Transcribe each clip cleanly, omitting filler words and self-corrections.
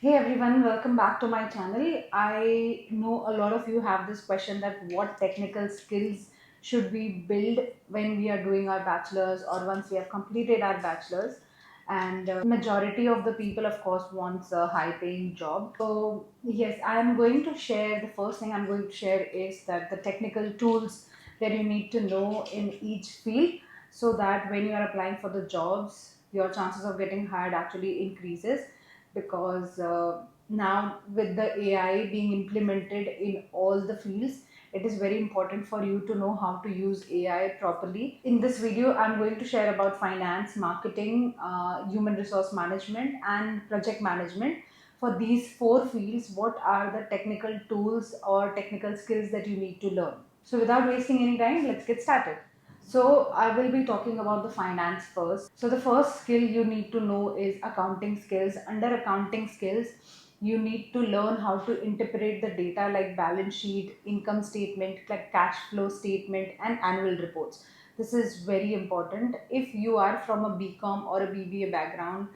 Hey everyone, welcome back to my channel. I know a lot of you have this question that what technical skills should we build when we are doing our bachelor's or once we have completed our bachelor's, and majority of the people of course wants a high paying job. So yes, I am going to share, the first thing I'm going to share is that the technical tools that you need to know in each field, so that when you are applying for the jobs your chances of getting hired actually increases, because now with the AI being implemented in all the fields, it is very important for you to know how to use AI properly. In this video, I'm going to share about finance, marketing, human resource management, and project management. For these four fields, what are the technical tools or technical skills that you need to learn? So, without wasting any time, let's get started. So, I will be talking about the finance first. So, the first skill you need to know is accounting skills. Under accounting skills, you need to learn how to interpret the data like balance sheet, income statement, like cash flow statement, and annual reports. This is very important. If you are from a BCom or a BBA background,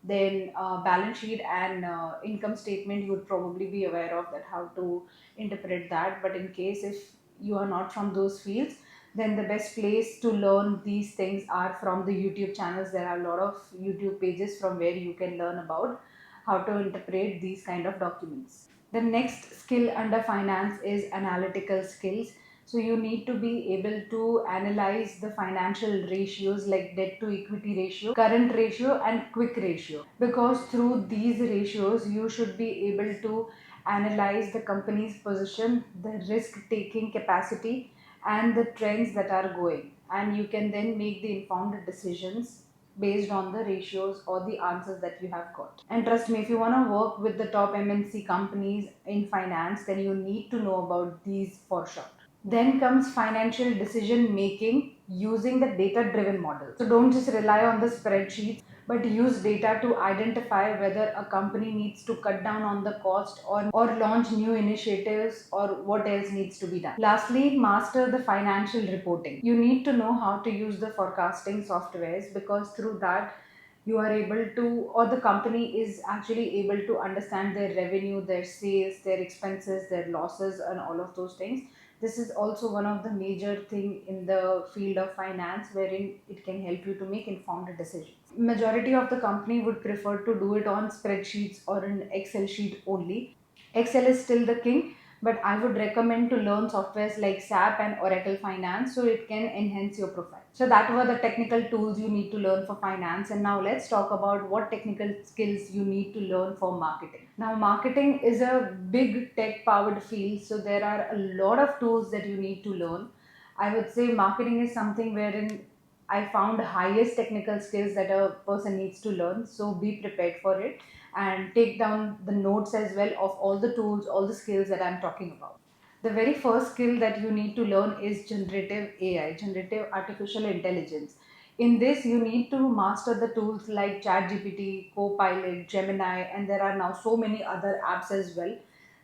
then balance sheet and income statement you would probably be aware of that how to interpret that. But in case if you are not from those fields, then the best place to learn these things are from the YouTube channels. There are a lot of YouTube pages from where you can learn about how to interpret these kind of documents. The next skill under finance is analytical skills. So you need to be able to analyze the financial ratios like debt to equity ratio, current ratio, and quick ratio. Because through these ratios, you should be able to analyze the company's position, the risk taking capacity, and the trends that are going. And you can then make the informed decisions based on the ratios or the answers that you have got. And trust me, if you want to work with the top MNC companies in finance, then you need to know about these for sure. Then comes financial decision making using the data driven model. So don't just rely on the spreadsheets, but use data to identify whether a company needs to cut down on the cost or launch new initiatives or what else needs to be done. Lastly, master the financial reporting. You need to know how to use the forecasting softwares, because through that you are able to, or the company is actually able to understand their revenue, their sales, their expenses, their losses, and all of those things. This is also one of the major thing in the field of finance wherein it can help you to make informed decisions. Majority of the company would prefer to do it on spreadsheets or an Excel sheet only. Excel is still the king, but I would recommend to learn softwares like SAP and Oracle Finance so it can enhance your profile. So that were the technical tools you need to learn for finance. And now let's talk about what technical skills you need to learn for marketing. Now, marketing is a big tech powered field, so there are a lot of tools that you need to learn. I would say marketing is something wherein I found highest technical skills that a person needs to learn. So be prepared for it and take down the notes as well of all the tools, all the skills that I'm talking about. The very first skill that you need to learn is generative AI, generative artificial intelligence. In this, you need to master the tools like ChatGPT, Copilot, Gemini, and there are now so many other apps as well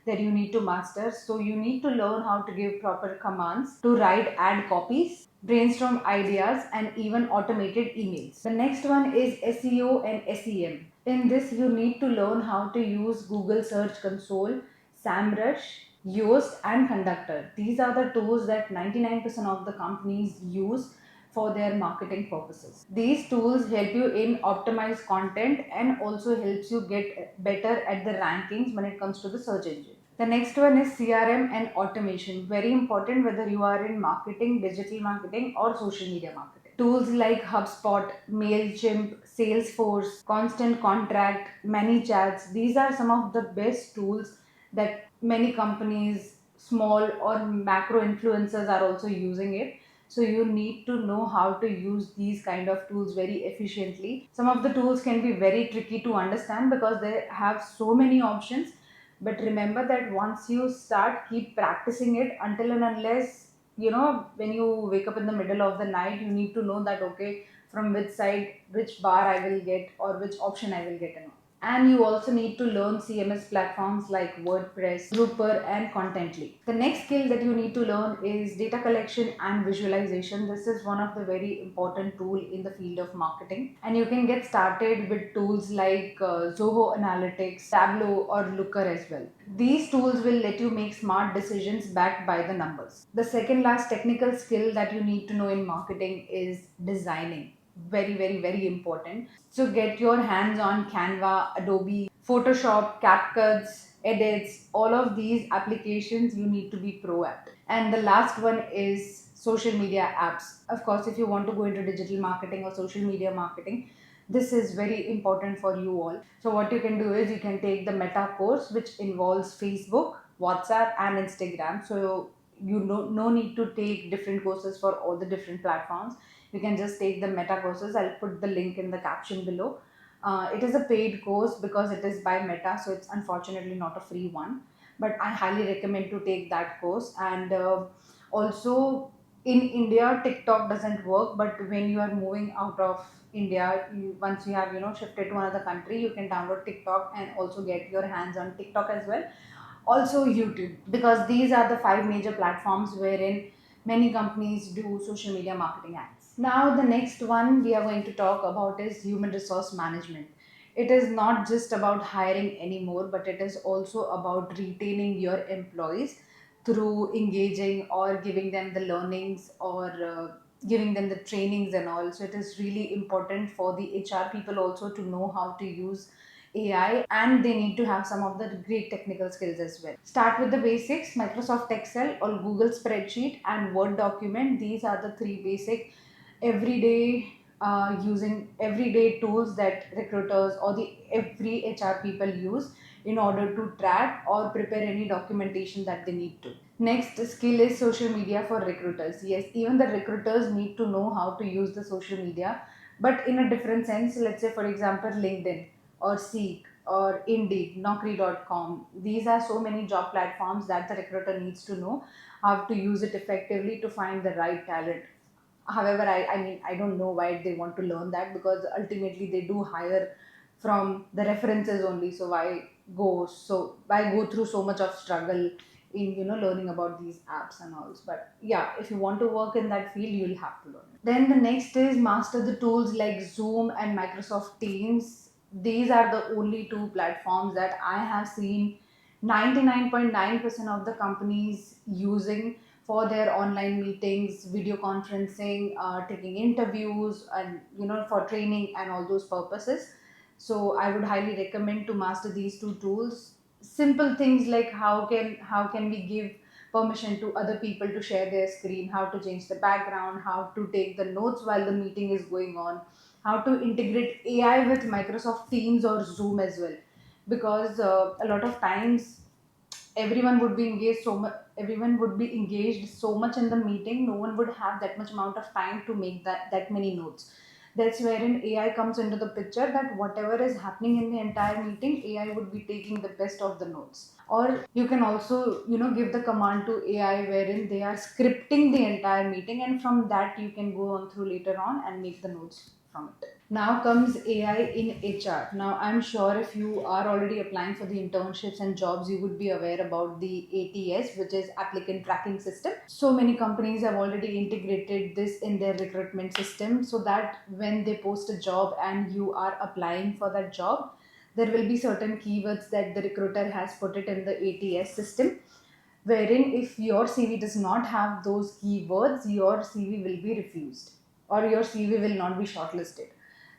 that you need to master. So you need to learn how to give proper commands to write ad copies, brainstorm ideas, and even automated emails. The next one is SEO and SEM. In this, you need to learn how to use Google Search Console, SAMrush, Yoast, and Conductor. These are the tools that 99% of the companies use for their marketing purposes. These tools help you in optimize content and also helps you get better at the rankings when it comes to the search engine. The next one is CRM and automation. Very important whether you are in marketing, digital marketing, or social media marketing. Tools like HubSpot, MailChimp, Salesforce, Constant Contract, ManyChats, these are some of the best tools that many companies, small or macro influencers, are also using it. So you need to know how to use these kind of tools very efficiently. Some of the tools can be very tricky to understand because they have so many options, but remember that once you start, keep practicing it until and unless, when you wake up in the middle of the night, you need to know that okay, from which side which bar I will get or which option I will get in. And you also need to learn CMS platforms like WordPress, Drupal, and Contently. The next skill that you need to learn is data collection and visualization. This is one of the very important tool in the field of marketing, and you can get started with tools like Zoho Analytics, Tableau, or Looker as well. These tools will let you make smart decisions backed by the numbers. The second last technical skill that you need to know in marketing is designing. Very, very, very important. So get your hands on Canva, Adobe, Photoshop, CapCuts, edits, all of these applications you need to be pro at. And the last one is social media apps. Of course, if you want to go into digital marketing or social media marketing, this is very important for you all. So what you can do is you can take the Meta course, which involves Facebook, WhatsApp, and Instagram. So you no need to take different courses for all the different platforms. You can just take the Meta courses. I'll put the link in the caption below. It is a paid course because it is by Meta, so it's unfortunately not a free one. But I highly recommend to take that course. And also in India, TikTok doesn't work, but when you are moving out of India, once you have shifted to another country, you can download TikTok and also get your hands on TikTok as well. Also YouTube, because these are the five major platforms wherein many companies do social media marketing ads. Now the next one we are going to talk about is human resource management. It is not just about hiring anymore, but it is also about retaining your employees through engaging or giving them the learnings, or giving them the trainings and all. So it is really important for the HR people also to know how to use AI, and they need to have some of the great technical skills as well. Start with the basics: Microsoft Excel or Google Spreadsheet and Word document. These are the three basic everyday using everyday tools that recruiters or the every HR people use in order to track or prepare any documentation that they need to. Next skill is social media for recruiters. Yes, even the recruiters need to know how to use the social media, but in a different sense. Let's say, for example, LinkedIn or Seek or Indeed, Naukri.com. These are so many job platforms that the recruiter needs to know how to use it effectively to find the right talent. However, I mean, I don't know why they want to learn that, because ultimately they do hire from the references only. So why go through so much of struggle in learning about these apps and all. But yeah, if you want to work in that field, you'll have to learn it. Then the next is master the tools like Zoom and Microsoft Teams. These are the only two platforms that I have seen 99.9% of the companies using for their online meetings, video conferencing, taking interviews, and for training and all those purposes. So I would highly recommend to master these two tools. Simple things like how can we give permission to other people to share their screen, how to change the background, how to take the notes while the meeting is going on, how to integrate AI with Microsoft Teams or Zoom as well. Because a lot of times everyone would be engaged so much in the meeting, no one would have that much amount of time to make that many notes. That's wherein AI comes into the picture, that whatever is happening in the entire meeting, AI would be taking the best of the notes. Or you can also give the command to AI wherein they are scripting the entire meeting, and from that you can go on through later on and make the notes from it. Now comes AI in HR. Now, I'm sure if you are already applying for the internships and jobs, you would be aware about the ATS, which is Applicant Tracking System. So many companies have already integrated this in their recruitment system, so that when they post a job and you are applying for that job, there will be certain keywords that the recruiter has put it in the ATS system, wherein if your CV does not have those keywords, your CV will be refused or your CV will not be shortlisted.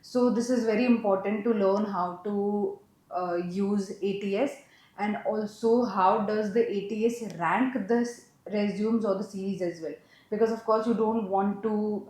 So this is very important to learn how to use ATS, and also how does the ATS rank the resumes or the CVs as well. Because of course you don't want to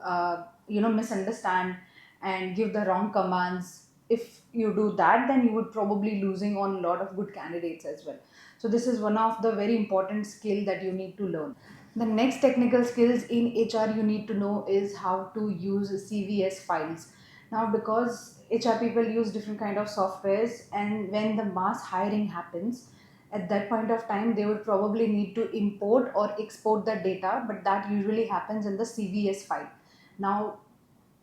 misunderstand and give the wrong commands. If you do that, then you would probably losing on a lot of good candidates as well. So this is one of the very important skill that you need to learn. The next technical skills in HR you need to know is how to use CVS files. Now, because HR people use different kind of softwares, and when the mass hiring happens, at that point of time they would probably need to import or export the data, but that usually happens in the CVS file. Now,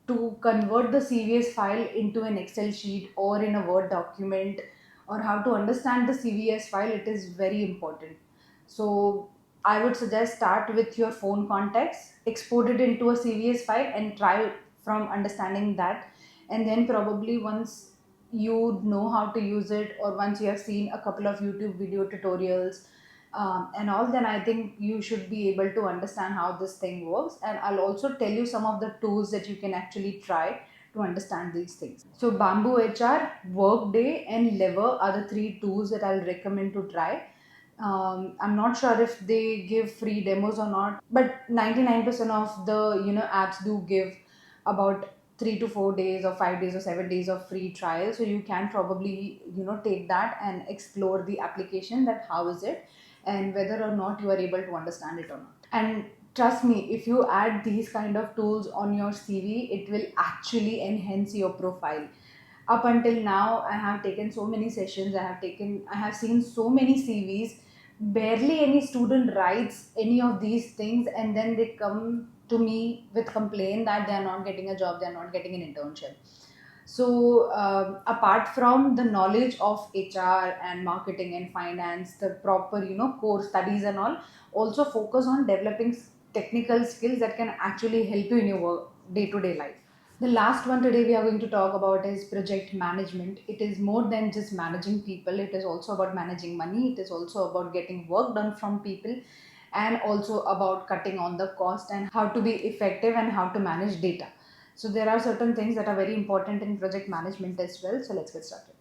to convert the CVS file into an Excel sheet or in a Word document, or how to understand the CVS file, it is very important. So I would suggest start with your phone contacts, export it into a CVS file and try from understanding that. And then probably once you know how to use it, or once you have seen a couple of YouTube video tutorials and all, then I think you should be able to understand how this thing works. And I'll also tell you some of the tools that you can actually try to understand these things. So Bamboo HR, Workday, and Lever are the three tools that I'll recommend to try. I'm not sure if they give free demos or not, but 99% of the apps do give about 3 to 4 days or 5 days or 7 days of free trial. So you can probably take that and explore the application, that how is it and whether or not you are able to understand it or not. And trust me, if you add these kind of tools on your CV, it will actually enhance your profile. Up until now, I have taken so many sessions, I have seen so many CVs, barely any student writes any of these things, and then they come to me with complaint that they are not getting a job, they are not getting an internship. So apart from the knowledge of HR and marketing and finance, the proper core studies and all, also focus on developing technical skills that can actually help you in your work day to day life. The last one today we are going to talk about is project management. It is more than just managing people, it is also about managing money, it is also about getting work done from people, and also about cutting on the cost and how to be effective and how to manage data. So there are certain things that are very important in project management as well. So let's get started.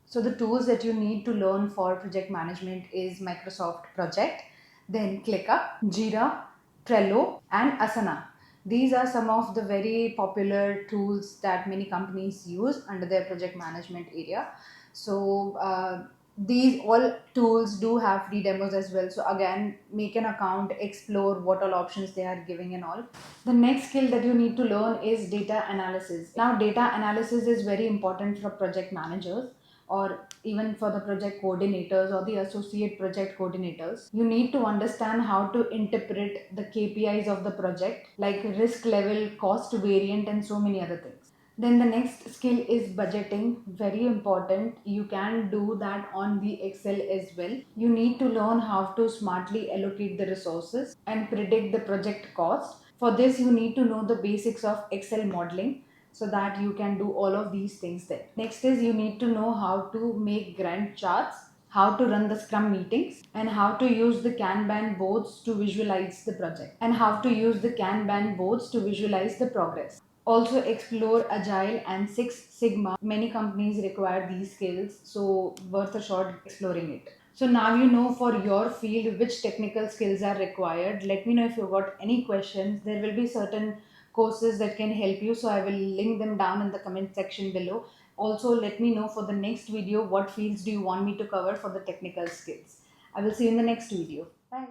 So the tools that you need to learn for project management is Microsoft Project, then ClickUp, Jira, Trello, and Asana. These are some of the very popular tools that many companies use under their project management area. So these all tools do have free demos as well. So again, make an account, explore what all options they are giving and all. The next skill that you need to learn is data analysis. Now, data analysis is very important for project managers, or even for the project coordinators or the associate project coordinators. You need to understand how to interpret the KPIs of the project, like risk level, cost variant, and so many other things. Then the next skill is budgeting, very important. You can do that on the Excel as well. You need to learn how to smartly allocate the resources and predict the project cost. For this, you need to know the basics of Excel modeling so that you can do all of these things there. Next is you need to know how to make Gantt charts, how to run the Scrum meetings, and how to use the Kanban boards to visualize the project, and how to use the Kanban boards to visualize the progress. Also explore Agile and Six Sigma. Many companies require these skills, so worth a shot exploring it. So now you know for your field which technical skills are required. Let me know if you've got any questions. There will be certain courses that can help you, so I will link them down in the comment section below. Also, let me know for the next video what fields do you want me to cover for the technical skills. I will see you in the next video. Bye.